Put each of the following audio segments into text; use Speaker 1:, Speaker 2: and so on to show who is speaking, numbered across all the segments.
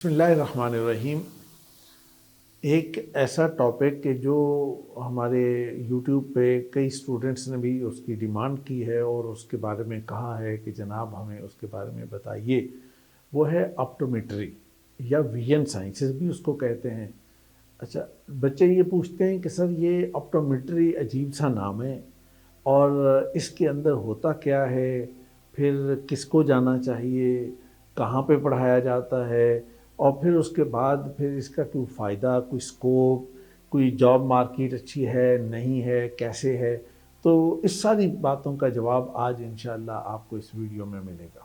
Speaker 1: بسم اللہ الرحمن الرحیم۔ ایک ایسا ٹاپک کہ جو ہمارے یوٹیوب پہ کئی اسٹوڈنٹس نے بھی اس کی ڈیمانڈ کی ہے اور اس کے بارے میں کہا ہے کہ جناب ہمیں اس کے بارے میں بتائیے، وہ ہے آپٹومیٹری یا ویژن سائنسز بھی اس کو کہتے ہیں۔ اچھا، بچے یہ پوچھتے ہیں کہ سر یہ آپٹومیٹری عجیب سا نام ہے اور اس کے اندر ہوتا کیا ہے، پھر کس کو جانا چاہیے، کہاں پہ پڑھایا جاتا ہے، اور پھر اس کے بعد پھر اس کا کوئی فائدہ، کوئی سکوپ، کوئی جاب مارکیٹ اچھی ہے نہیں ہے، کیسے ہے۔ تو اس ساری باتوں کا جواب آج انشاءاللہ آپ کو اس ویڈیو میں ملے گا۔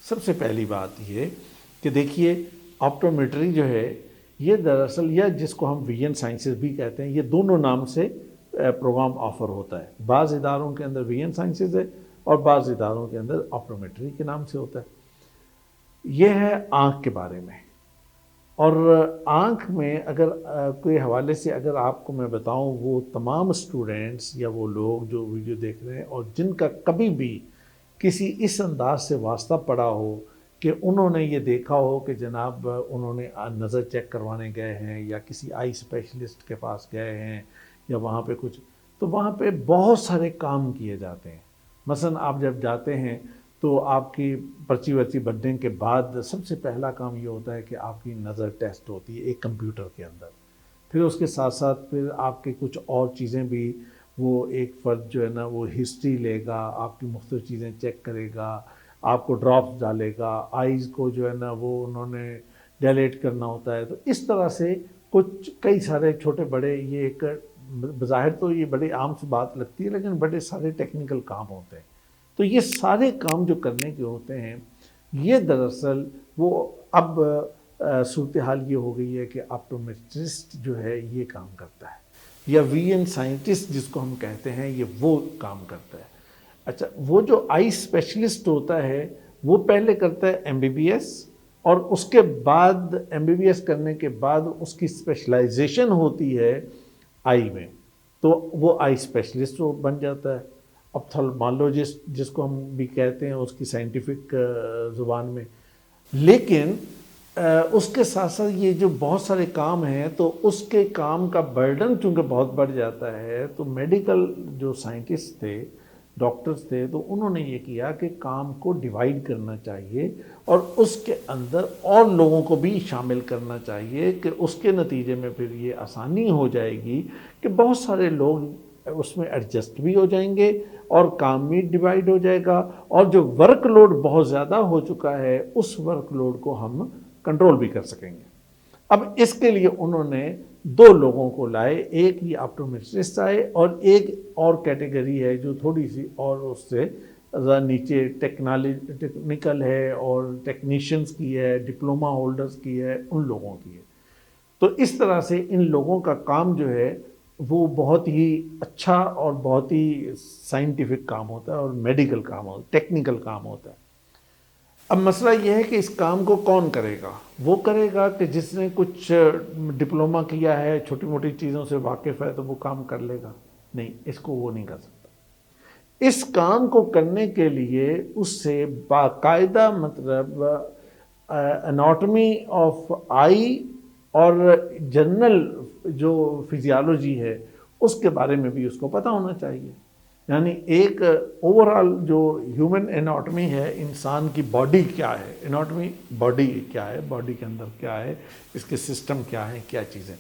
Speaker 1: سب سے پہلی بات یہ کہ دیکھیے، آپٹومیٹری جو ہے یہ دراصل، یا جس کو ہم ویژن سائنسز بھی کہتے ہیں، یہ دونوں نام سے پروگرام آفر ہوتا ہے۔ بعض اداروں کے اندر ویژن سائنسز ہے اور بعض اداروں کے اندر آپٹومیٹری کے نام سے ہوتا ہے۔ یہ ہے آنکھ کے بارے میں، اور آنکھ میں اگر کوئی حوالے سے اگر آپ کو میں بتاؤں، وہ تمام اسٹوڈنٹس یا وہ لوگ جو ویڈیو دیکھ رہے ہیں اور جن کا کبھی بھی کسی اس انداز سے واسطہ پڑا ہو کہ انہوں نے یہ دیکھا ہو کہ جناب انہوں نے نظر چیک کروانے گئے ہیں یا کسی آئی اسپیشلسٹ کے پاس گئے ہیں یا وہاں پہ کچھ، تو وہاں پہ بہت سارے کام کیے جاتے ہیں۔ مثلا آپ جب جاتے ہیں تو آپ کی پرچی ورچی بننے کے بعد سب سے پہلا کام یہ ہوتا ہے کہ آپ کی نظر ٹیسٹ ہوتی ہے ایک کمپیوٹر کے اندر۔ پھر اس کے ساتھ ساتھ پھر آپ کے کچھ اور چیزیں بھی، وہ ایک فرد جو ہے نا وہ ہسٹری لے گا، آپ کی مختلف چیزیں چیک کرے گا، آپ کو ڈراپس ڈالے گا، آئیز کو جو ہے نا وہ انہوں نے ڈیلیٹ کرنا ہوتا ہے۔ تو اس طرح سے کچھ کئی سارے چھوٹے بڑے، یہ ایک بظاہر تو یہ بڑی عام سی بات لگتی ہے لیکن بڑے سارے ٹیکنیکل کام ہوتے ہیں۔ تو یہ سارے کام جو کرنے کے ہوتے ہیں، یہ دراصل وہ اب صورتحال یہ ہو گئی ہے کہ آپٹومیٹرسٹ جو ہے یہ کام کرتا ہے، یا ویژن سائنٹسٹ جس کو ہم کہتے ہیں، یہ وہ کام کرتا ہے۔ اچھا، وہ جو آئی اسپیشلسٹ ہوتا ہے وہ پہلے کرتا ہے ایم بی بی ایس، اور اس کے بعد ایم بی بی ایس کرنے کے بعد اس کی اسپیشلائزیشن ہوتی ہے آئی میں، تو وہ آئی اسپیشلسٹ وہ بن جاتا ہے، اپتھالمالوجسٹ جس کو ہم بھی کہتے ہیں اس کی سائنٹیفک زبان میں۔ لیکن اس کے ساتھ ساتھ یہ جو بہت سارے کام ہیں، تو اس کے کام کا برڈن چونکہ بہت بڑھ جاتا ہے، تو میڈیکل جو سائنٹسٹ تھے، ڈاکٹرز تھے، تو انہوں نے یہ کیا کہ کام کو ڈیوائیڈ کرنا چاہیے اور اس کے اندر اور لوگوں کو بھی شامل کرنا چاہیے کہ اس کے نتیجے میں پھر یہ آسانی ہو جائے گی کہ بہت سارے لوگ اس میں ایڈجسٹ بھی ہو جائیں گے اور کام بھی ڈیوائیڈ ہو جائے گا، اور جو ورک لوڈ بہت زیادہ ہو چکا ہے اس ورک لوڈ کو ہم کنٹرول بھی کر سکیں گے۔ اب اس کے لیے انہوں نے دو لوگوں کو لائے، ایک یہ آپٹومیٹرسٹ آئے اور ایک اور کیٹیگری ہے جو تھوڑی سی اور اس سے ذرا نیچے ٹیکنیکل ہے اور ٹیکنیشینز کی ہے، ڈپلومہ ہولڈرز کی ہے، ان لوگوں کی ہے۔ تو اس طرح سے ان لوگوں کا کام جو ہے وہ بہت ہی اچھا اور بہت ہی سائنٹیفک کام ہوتا ہے اور میڈیکل کام ہوتا ہے، ٹیکنیکل کام ہوتا ہے۔ اب مسئلہ یہ ہے کہ اس کام کو کون کرے گا؟ وہ کرے گا کہ جس نے کچھ ڈپلومہ کیا ہے، چھوٹی موٹی چیزوں سے واقف ہے، تو وہ کام کر لے گا؟ نہیں، اس کو وہ نہیں کر سکتا۔ اس کام کو کرنے کے لیے اس سے باقاعدہ مطلب اناٹومی آف آئی اور جنرل جو فزیالوجی ہے اس کے بارے میں بھی اس کو پتہ ہونا چاہیے۔ یعنی ایک اوورآل جو ہیومن اناٹومی ہے، انسان کی باڈی کیا ہے، اناٹومی باڈی کیا ہے، باڈی کے اندر کیا ہے، اس کے سسٹم کیا ہے، کیا چیزیں۔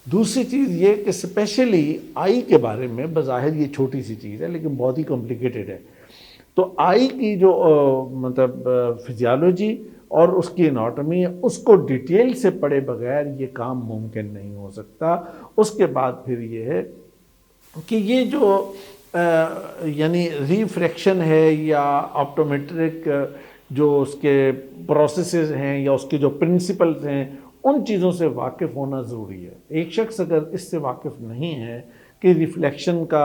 Speaker 1: دوسری چیز یہ کہ اسپیشلی آئی کے بارے میں، بظاہر یہ چھوٹی سی چیز ہے لیکن بہت ہی کمپلیکیٹڈ ہے۔ تو آئی کی جو مطلب فزیالوجی اور اس کی اناٹومی، اس کو ڈیٹیل سے پڑھے بغیر یہ کام ممکن نہیں ہو سکتا۔ اس کے بعد پھر یہ ہے کہ یہ جو یعنی ریفریکشن ہے یا آپٹومیٹرک جو اس کے پروسیسز ہیں یا اس کے جو پرنسپلز ہیں، ان چیزوں سے واقف ہونا ضروری ہے۔ ایک شخص اگر اس سے واقف نہیں ہے کہ ریفلیکشن کا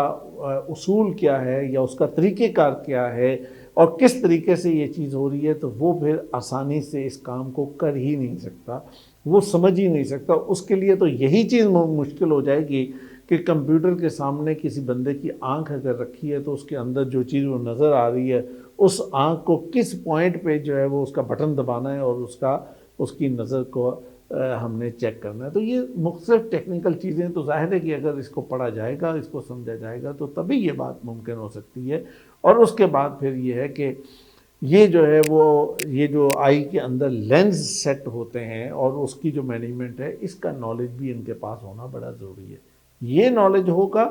Speaker 1: اصول کیا ہے یا اس کا طریقہ کار کیا ہے اور کس طریقے سے یہ چیز ہو رہی ہے، تو وہ پھر آسانی سے اس کام کو کر ہی نہیں سکتا، وہ سمجھ ہی نہیں سکتا۔ اس کے لیے تو یہی چیز مشکل ہو جائے گی کہ کمپیوٹر کے سامنے کسی بندے کی آنکھ اگر رکھی ہے تو اس کے اندر جو چیز وہ نظر آ رہی ہے اس آنکھ کو کس پوائنٹ پہ جو ہے وہ اس کا بٹن دبانا ہے اور اس کی نظر کو ہم نے چیک کرنا ہے. تو یہ مختلف ٹیکنیکل چیزیں تو ظاہر ہے کہ اگر اس کو پڑھا جائے گا، اس کو سمجھا جائے گا تو تبھی یہ بات ممکن ہو سکتی ہے. اور اس کے بعد پھر یہ ہے کہ یہ جو ہے وہ یہ جو آئی کے اندر لینز سیٹ ہوتے ہیں اور اس کی جو مینجمنٹ ہے اس کا نالج بھی ان کے پاس ہونا بڑا ضروری ہے. یہ نالج ہوگا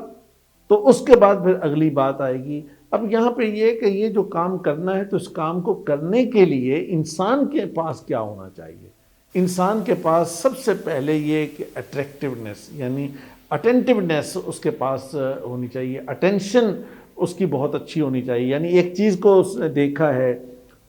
Speaker 1: تو اس کے بعد پھر اگلی بات آئے گی. اب یہاں پہ یہ کہ یہ جو کام کرنا ہے تو اس کام کو کرنے کے لیے انسان کے پاس کیا ہونا چاہیے. انسان کے پاس سب سے پہلے یہ کہ اٹریکٹیونیس یعنی اٹینٹیونیس اس کے پاس ہونی چاہیے. اٹینشن اس کی بہت اچھی ہونی چاہیے. یعنی ایک چیز کو اس نے دیکھا ہے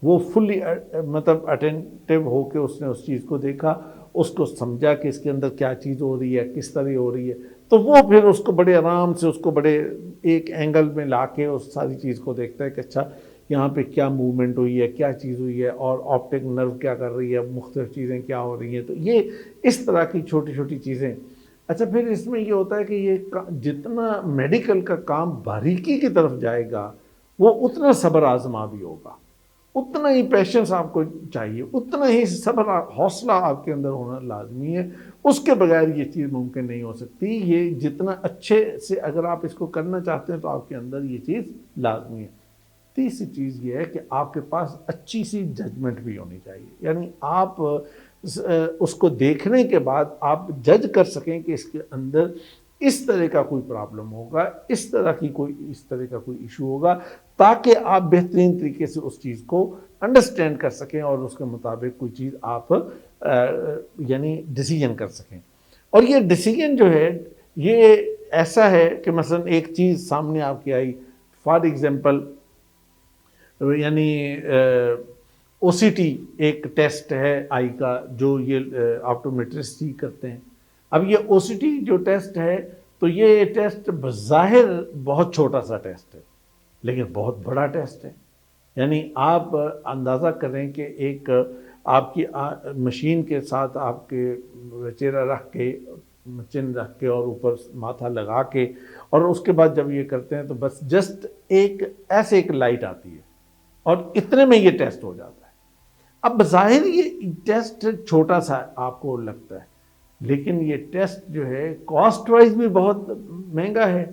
Speaker 1: وہ فلی مطلب اٹینٹیو ہو کے اس نے اس چیز کو دیکھا، اس کو سمجھا کہ اس کے اندر کیا چیز ہو رہی ہے، کس طرح ہو رہی ہے. تو وہ پھر اس کو بڑے آرام سے اس کو بڑے ایک اینگل میں لا کے اس ساری چیز کو دیکھتا ہے کہ اچھا یہاں پہ کیا موومنٹ ہوئی ہے، کیا چیز ہوئی ہے، اور آپٹک نرو کیا کر رہی ہے، مختلف چیزیں کیا ہو رہی ہیں. تو یہ اس طرح کی چھوٹی چھوٹی چیزیں. اچھا پھر اس میں یہ ہوتا ہے کہ یہ جتنا میڈیکل کا کام باریکی کی طرف جائے گا وہ اتنا صبر آزما بھی ہوگا، اتنا ہی پیشنس آپ کو چاہیے، اتنا ہی صبر حوصلہ آپ کے اندر ہونا لازمی ہے. اس کے بغیر یہ چیز ممکن نہیں ہو سکتی. یہ جتنا اچھے سے اگر آپ اس کو کرنا چاہتے ہیں تو آپ کے اندر یہ چیز لازمی ہے. تیسری چیز یہ ہے کہ آپ کے پاس اچھی سی ججمنٹ بھی ہونی چاہیے. یعنی آپ اس کو دیکھنے کے بعد آپ جج کر سکیں کہ اس کے اندر اس طرح کا کوئی پرابلم ہوگا، اس طرح کا کوئی ایشو ہوگا، تاکہ آپ بہترین طریقے سے اس چیز کو انڈرسٹینڈ کر سکیں اور اس کے مطابق کوئی چیز آپ یعنی ڈیسیجن کر سکیں. اور یہ ڈیسیجن جو ہے یہ ایسا ہے کہ مثلا ایک چیز سامنے آپ کی آئی، فار ایگزامپل یعنی او سی ٹی ایک ٹیسٹ ہے آئی کا جو یہ آپٹومیٹرسٹ ہی کرتے ہیں. اب یہ او سی ٹی جو ٹیسٹ ہے تو یہ ٹیسٹ بظاہر بہت چھوٹا سا ٹیسٹ ہے لیکن بہت بڑا ٹیسٹ ہے. یعنی آپ اندازہ کریں کہ ایک آپ کی مشین کے ساتھ آپ کے چہرہ رکھ کے چن رکھ کے اور اوپر ماتھا لگا کے اور اس کے بعد جب یہ کرتے ہیں تو بس جسٹ ایک لائٹ آتی ہے اور اتنے میں یہ ٹیسٹ ہو جاتا ہے. اب بظاہر یہ ٹیسٹ چھوٹا سا آپ کو لگتا ہے لیکن یہ ٹیسٹ جو ہے کاسٹ وائز بھی بہت مہنگا ہے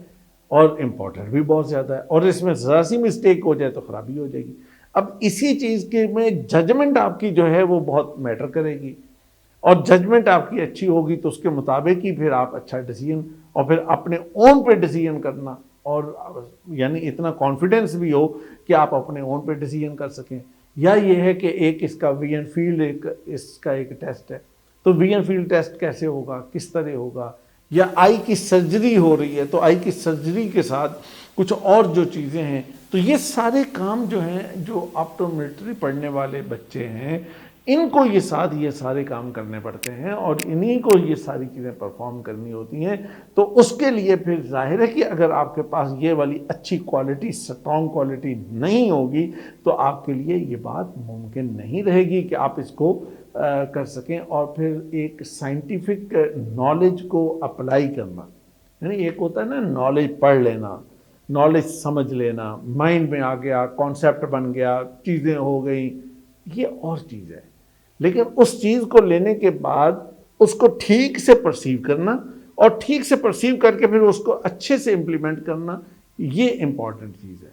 Speaker 1: اور امپورٹنٹ بھی بہت زیادہ ہے، اور اس میں ذرا سی مسٹیک ہو جائے تو خرابی ہو جائے گی. اب اسی چیز کے میں ججمنٹ آپ کی جو ہے وہ بہت میٹر کرے گی، اور ججمنٹ آپ کی اچھی ہوگی تو اس کے مطابق ہی پھر آپ اچھا ڈیسیجن اور پھر اپنے اون پہ ڈیسیجن کرنا، اور یعنی اتنا کانفیڈنس بھی ہو کہ آپ اپنے اون پہ ڈیسیجن کر سکیں. یا یہ ہے کہ ایک اس کا وی این فیلڈ اس کا ایک ٹیسٹ ہے تو وی این فیلڈ ٹیسٹ کیسے ہوگا، کس طرح ہوگا. یا آئی کی سرجری ہو رہی ہے تو آئی کی سرجری کے ساتھ کچھ اور جو چیزیں ہیں تو یہ سارے کام جو ہیں جو آپٹومیٹری پڑھنے والے بچے ہیں ان کو یہ سارے کام کرنے پڑتے ہیں اور انہی کو یہ ساری چیزیں پرفارم کرنی ہوتی ہیں. تو اس کے لیے پھر ظاہر ہے کہ اگر آپ کے پاس یہ والی اچھی کوالٹی، اسٹرانگ کوالٹی نہیں ہوگی تو آپ کے لیے یہ بات ممکن نہیں رہے گی کہ آپ اس کو کر سکیں. اور پھر ایک سائنٹیفک نالج کو اپلائی کرنا، یعنی ایک ہوتا ہے نا نالج پڑھ لینا، نالج سمجھ لینا، مائنڈ میں آ گیا، کانسیپٹ بن گیا، چیزیں ہو گئیں، یہ اور چیز ہے. لیکن اس چیز کو لینے کے بعد اس کو ٹھیک سے پرسیو کرنا اور ٹھیک سے پرسیو کر کے پھر اس کو اچھے سے امپلیمنٹ کرنا، یہ امپورٹنٹ چیز ہے.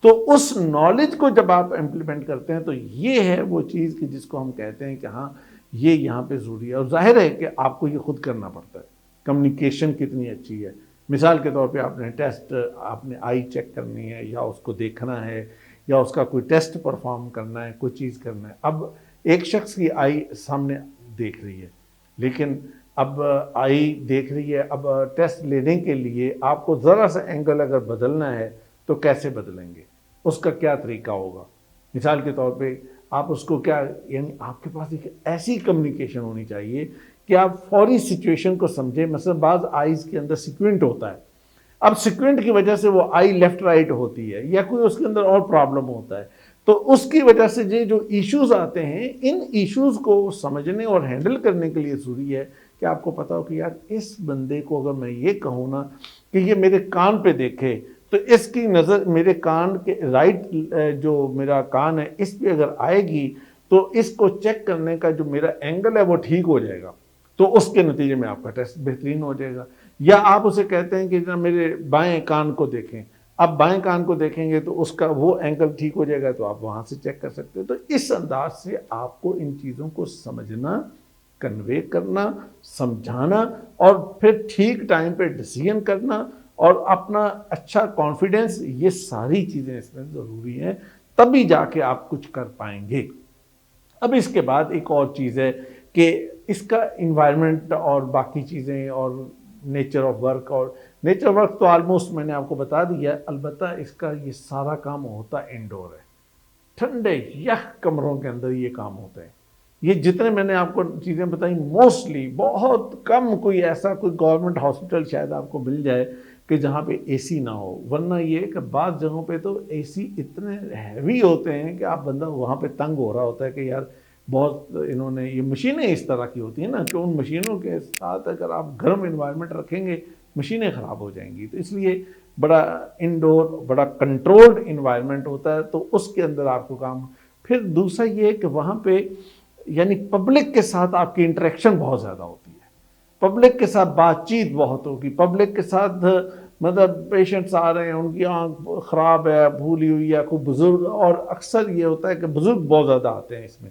Speaker 1: تو اس نالج کو جب آپ امپلیمنٹ کرتے ہیں تو یہ ہے وہ چیز کہ جس کو ہم کہتے ہیں کہ ہاں یہ یہاں پہ ضروری ہے. اور ظاہر ہے کہ آپ کو یہ خود کرنا پڑتا ہے. کمیونیکیشن کتنی اچھی ہے، مثال کے طور پہ آپ نے ٹیسٹ، آپ نے آئی چیک کرنی ہے یا اس کو دیکھنا ہے یا اس کا کوئی ٹیسٹ پرفارم کرنا ہے، کوئی چیز کرنا ہے. اب ایک شخص کی آئی سامنے دیکھ رہی ہے لیکن اب آئی دیکھ رہی ہے، اب ٹیسٹ لینے کے لیے آپ کو ذرا سا اینگل اگر بدلنا ہے تو کیسے بدلیں گے، اس کا کیا طریقہ ہوگا. مثال کے طور پہ آپ اس کو کیا، یعنی آپ کے پاس ایک ایسی کمیونیکیشن ہونی چاہیے کہ آپ فوری سچویشن کو سمجھیں. مثلا بعض آئیز کے اندر سیکوینٹ ہوتا ہے، اب سیکوینٹ کی وجہ سے وہ آئی لیفٹ رائٹ ہوتی ہے یا کوئی اس کے اندر اور پرابلم ہوتا ہے تو اس کی وجہ سے جو ایشوز آتے ہیں ان ایشوز کو سمجھنے اور ہینڈل کرنے کے لیے ضروری ہے کہ آپ کو پتا ہو کہ یار اس بندے کو اگر میں یہ کہوں نا کہ یہ میرے کان پہ دیکھے تو اس کی نظر میرے کان کے رائٹ جو میرا کان ہے اس پہ اگر آئے گی تو اس کو چیک کرنے کا جو میرا اینگل ہے وہ ٹھیک ہو جائے گا، تو اس کے نتیجے میں آپ کا ٹیسٹ بہترین ہو جائے گا۔ یا آپ اسے کہتے ہیں کہ میرے بائیں کان کو دیکھیں، آپ بائیں کان کو دیکھیں گے تو اس کا وہ اینگل ٹھیک ہو جائے گا، تو آپ وہاں سے چیک کر سکتے ہیں۔ تو اس انداز سے آپ کو ان چیزوں کو سمجھنا، کنوے کرنا، سمجھانا اور پھر ٹھیک ٹائم پہ ڈیسیژن کرنا اور اپنا اچھا کانفیڈنس، یہ ساری چیزیں اس میں ضروری ہیں، تبھی جا کے آپ کچھ کر پائیں گے۔ اب اس کے بعد ایک اور چیز ہے کہ اس کا انوائرمنٹ اور باقی چیزیں اور نیچر آف ورک، اور نیچر آف ورک تو آلموسٹ میں نے آپ کو بتا دیا ہے، البتہ اس کا یہ سارا کام ہوتا انڈور ہے، ٹھنڈے یخ کمروں کے اندر یہ کام ہوتے ہیں۔ یہ جتنے میں نے آپ کو چیزیں بتائیں موسٹلی بہت کم کوئی ایسا کوئی گورنمنٹ ہاسپٹل شاید آپ کو مل جائے کہ جہاں پہ اے سی نہ ہو، ورنہ یہ کہ بعض جگہوں پہ تو اے سی اتنے ہیوی ہوتے ہیں کہ آپ بندہ وہاں پہ تنگ ہو رہا ہوتا ہے کہ یار بہت انہوں نے یہ مشینیں اس طرح کی ہوتی ہیں نا کہ ان مشینوں کے ساتھ اگر آپ گرم انوائرمنٹ رکھیں گے مشینیں خراب ہو جائیں گی، تو اس لیے بڑا انڈور بڑا کنٹرولڈ انوائرمنٹ ہوتا ہے، تو اس کے اندر آپ کو کام۔ پھر دوسرا یہ کہ وہاں پہ یعنی پبلک کے ساتھ آپ کی انٹریکشن بہت زیادہ ہوتی ہے، پبلک کے ساتھ بات چیت بہت ہوگی، پبلک کے ساتھ مطلب پیشنٹس آ رہے ہیں ان کی آنکھ خراب ہے، بھولی ہوئی ہے، کوئی بزرگ، اور اکثر یہ ہوتا ہے کہ بزرگ بہت زیادہ آتے ہیں اس میں،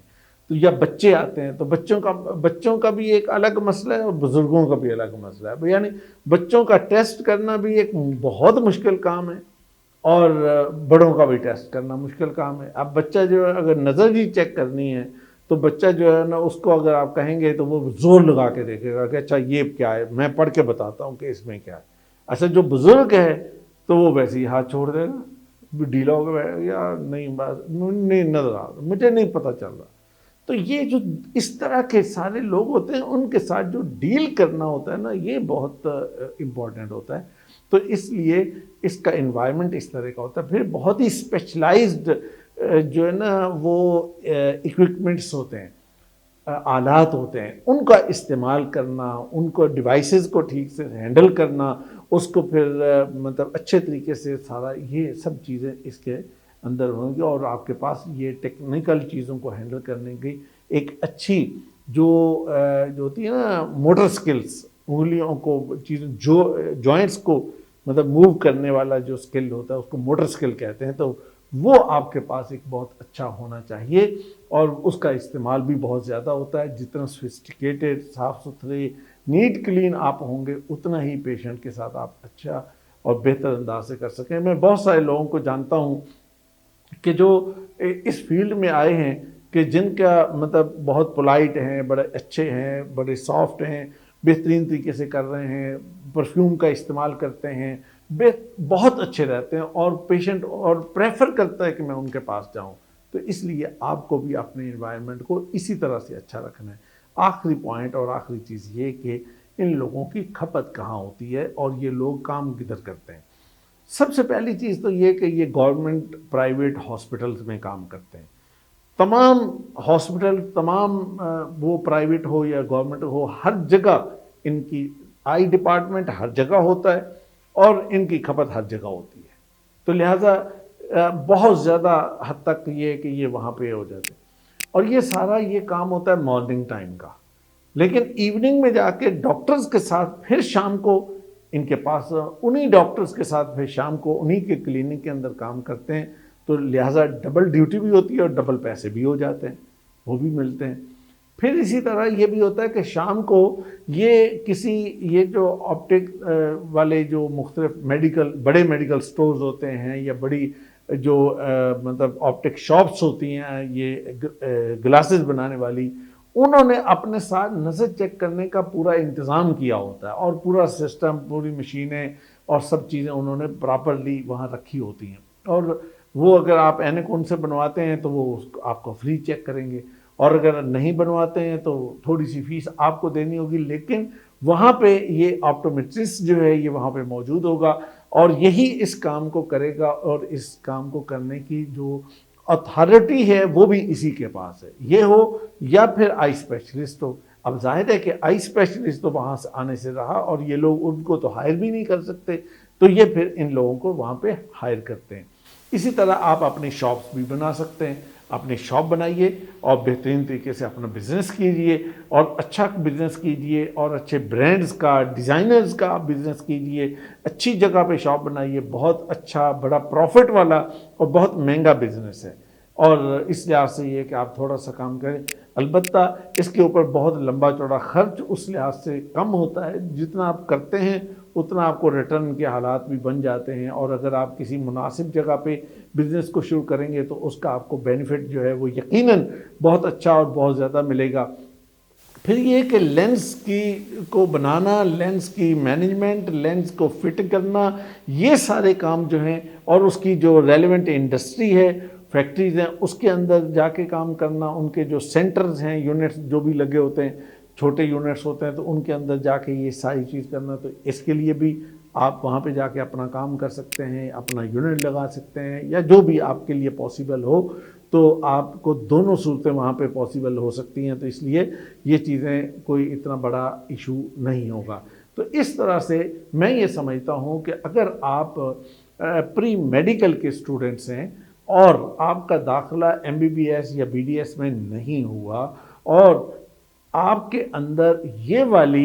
Speaker 1: تو یا بچے آتے ہیں، تو بچوں کا بھی ایک الگ مسئلہ ہے اور بزرگوں کا بھی الگ مسئلہ ہے، یعنی بچوں کا ٹیسٹ کرنا بھی ایک بہت مشکل کام ہے اور بڑوں کا بھی ٹیسٹ کرنا مشکل کام ہے۔ اب بچہ جو ہے اگر نظر ہی چیک کرنی ہے تو بچہ جو ہے نا اس کو اگر آپ کہیں گے تو وہ زور لگا کے دیکھے گا کہ اچھا یہ کیا ہے، میں پڑھ کے بتاتا ہوں کہ اس میں کیا ہے۔ اچھا جو بزرگ ہے تو وہ ویسے ہی ہاتھ چھوڑ دے گا، ڈھیلا ہو گیا یا نہیں، بات نہیں نظر آ رہا، مجھے نہیں پتہ چل رہا۔ تو یہ جو اس طرح کے سارے لوگ ہوتے ہیں ان کے ساتھ جو ڈیل کرنا ہوتا ہے نا، یہ بہت امپورٹنٹ ہوتا ہے۔ تو اس لیے اس کا انوائرمنٹ اس طرح کا ہوتا ہے۔ پھر بہت ہی اسپیشلائزڈ جو ہے نا وہ ایکوپمنٹس ہوتے ہیں، آلات ہوتے ہیں، ان کا استعمال کرنا، ان کو ڈیوائسز کو ٹھیک سے ہینڈل کرنا، اس کو پھر مطلب اچھے طریقے سے سارا یہ سب چیزیں اس کے اندر ہوں گی، اور آپ کے پاس یہ ٹیکنیکل چیزوں کو ہینڈل کرنے کی ایک اچھی جو ہوتی ہے نا موٹر سکلز، انگلیوں کو چیزیں جو جوائنٹس کو مطلب موو کرنے والا جو سکل ہوتا ہے اس کو موٹر سکل کہتے ہیں، تو وہ آپ کے پاس ایک بہت اچھا ہونا چاہیے، اور اس کا استعمال بھی بہت زیادہ ہوتا ہے۔ جتنا سوفسٹیکیٹڈ، صاف ستھرے، نیٹ کلین آپ ہوں گے اتنا ہی پیشنٹ کے ساتھ آپ اچھا اور بہتر انداز سے کر سکیں۔ میں بہت سارے لوگوں کو جانتا ہوں کہ جو اس فیلڈ میں آئے ہیں کہ جن کا مطلب بہت پولائٹ ہیں، بڑے اچھے ہیں، بڑے سافٹ ہیں، بہترین طریقے سے کر رہے ہیں، پرفیوم کا استعمال کرتے ہیں، بہت اچھے رہتے ہیں، اور پیشنٹ اور پریفر کرتا ہے کہ میں ان کے پاس جاؤں۔ تو اس لیے آپ کو بھی اپنے انوائرمنٹ کو اسی طرح سے اچھا رکھنا ہے۔ آخری پوائنٹ اور آخری چیز یہ کہ ان لوگوں کی کھپت کہاں ہوتی ہے اور یہ لوگ کام کدھر کرتے ہیں۔ سب سے پہلی چیز تو یہ کہ یہ گورنمنٹ پرائیویٹ ہاسپٹلز میں کام کرتے ہیں۔ تمام ہاسپٹل، تمام وہ پرائیویٹ ہو یا گورنمنٹ ہو، ہر جگہ ان کی آئی ڈپارٹمنٹ ہر جگہ ہوتا ہے اور ان کی کھپت ہر جگہ ہوتی ہے، تو لہٰذا بہت زیادہ حد تک یہ کہ یہ وہاں پہ ہو جاتے ہیں، اور یہ سارا یہ کام ہوتا ہے مارننگ ٹائم کا، لیکن ایوننگ میں جا کے ڈاکٹرز کے ساتھ پھر شام کو ان کے پاس انہی ڈاکٹرز کے ساتھ پھر شام کو انہی کے کلینک کے اندر کام کرتے ہیں، تو لہٰذا ڈبل ڈیوٹی بھی ہوتی ہے اور ڈبل پیسے بھی ہو جاتے ہیں، وہ بھی ملتے ہیں۔ پھر اسی طرح یہ بھی ہوتا ہے کہ شام کو یہ جو آپٹک والے جو مختلف بڑے میڈیکل سٹورز ہوتے ہیں یا بڑی جو مطلب آپٹک شاپس ہوتی ہیں، یہ گلاسز بنانے والی، انہوں نے اپنے ساتھ نظر چیک کرنے کا پورا انتظام کیا ہوتا ہے، اور پورا سسٹم، پوری مشینیں اور سب چیزیں انہوں نے پراپرلی وہاں رکھی ہوتی ہیں، اور وہ اگر آپ اینکون سے بنواتے ہیں تو وہ آپ کو فری چیک کریں گے، اور اگر نہیں بنواتے ہیں تو تھوڑی سی فیس آپ کو دینی ہوگی، لیکن وہاں پہ یہ آپٹومیٹرسٹ جو ہے یہ وہاں پہ موجود ہوگا، اور یہی اس کام کو کرے گا، اور اس کام کو کرنے کی جو اتھارٹی ہے وہ بھی اسی کے پاس ہے، یہ ہو یا پھر آئی اسپیشلسٹ ہو۔ اب ظاہر ہے کہ آئی اسپیشلسٹ تو وہاں سے آنے سے رہا، اور یہ لوگ ان کو تو ہائر بھی نہیں کر سکتے، تو یہ پھر ان لوگوں کو وہاں پہ ہائر کرتے ہیں۔ اسی طرح آپ اپنی شاپس بھی بنا سکتے ہیں، اپنی شاپ بنائیے اور بہترین طریقے سے اپنا بزنس کیجئے، اور اچھا بزنس کیجئے، اور اچھے برانڈز کا، ڈیزائنرز کا آپ بزنس کیجئے، اچھی جگہ پہ شاپ بنائیے، بہت اچھا بڑا پروفٹ والا اور بہت مہنگا بزنس ہے۔ اور اس لحاظ سے یہ کہ آپ تھوڑا سا کام کریں، البتہ اس کے اوپر بہت لمبا چوڑا خرچ اس لحاظ سے کم ہوتا ہے، جتنا آپ کرتے ہیں اتنا آپ کو ریٹرن کے حالات بھی بن جاتے ہیں، اور اگر آپ کسی مناسب جگہ پہ بزنس کو شروع کریں گے تو اس کا آپ کو بینیفٹ جو ہے وہ یقیناً بہت اچھا اور بہت زیادہ ملے گا۔ پھر یہ کہ لینس کو بنانا، لینس کی مینجمنٹ، لینس کو فٹ کرنا، یہ سارے کام جو ہیں، اور اس کی جو ریلیونٹ انڈسٹری ہے، فیکٹریز ہیں، اس کے اندر جا کے کام کرنا، ان کے جو سینٹرز ہیں، یونٹس جو بھی لگے ہوتے ہیں، چھوٹے یونٹس ہوتے ہیں، تو ان کے اندر جا کے یہ ساری چیز کرنا، تو اس کے لیے بھی آپ وہاں پہ جا کے اپنا کام کر سکتے ہیں، اپنا یونٹ لگا سکتے ہیں، یا جو بھی آپ کے لیے پاسبل ہو، تو آپ کو دونوں صورتیں وہاں پہ پاسبل ہو سکتی ہیں، تو اس لیے یہ چیزیں کوئی اتنا بڑا ایشو نہیں ہوگا۔ تو اس طرح سے میں یہ سمجھتا ہوں کہ اگر آپ پری میڈیکل کے اسٹوڈنٹس ہیں اور آپ کا داخلہ MBBS یا BDS میں نہیں ہوا، اور آپ کے اندر یہ والی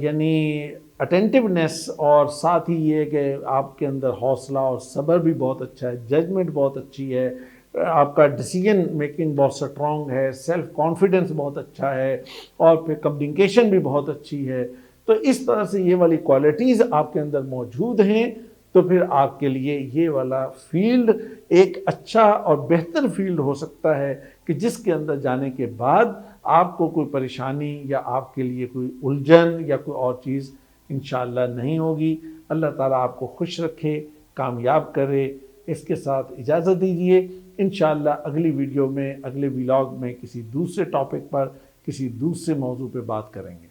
Speaker 1: یعنی اٹینٹیونیس، اور ساتھ ہی یہ کہ آپ کے اندر حوصلہ اور صبر بھی بہت اچھا ہے، ججمنٹ بہت اچھی ہے، آپ کا ڈیسیجن میکنگ بہت سٹرونگ ہے، سیلف کانفیڈنس بہت اچھا ہے، اور پھر کمیونیکیشن بھی بہت اچھی ہے، تو اس طرح سے یہ والی کوالٹیز آپ کے اندر موجود ہیں، تو پھر آپ کے لیے یہ والا فیلڈ ایک اچھا اور بہتر فیلڈ ہو سکتا ہے، کہ جس کے اندر جانے کے بعد آپ کو کوئی پریشانی یا آپ کے لیے کوئی الجھن یا کوئی اور چیز انشاءاللہ نہیں ہوگی۔ اللہ تعالیٰ آپ کو خوش رکھے، کامیاب کرے۔ اس کے ساتھ اجازت دیجیے، انشاءاللہ اگلی ویڈیو میں، اگلے ولاگ میں کسی دوسرے ٹاپک پر، کسی دوسرے موضوع پہ بات کریں گے۔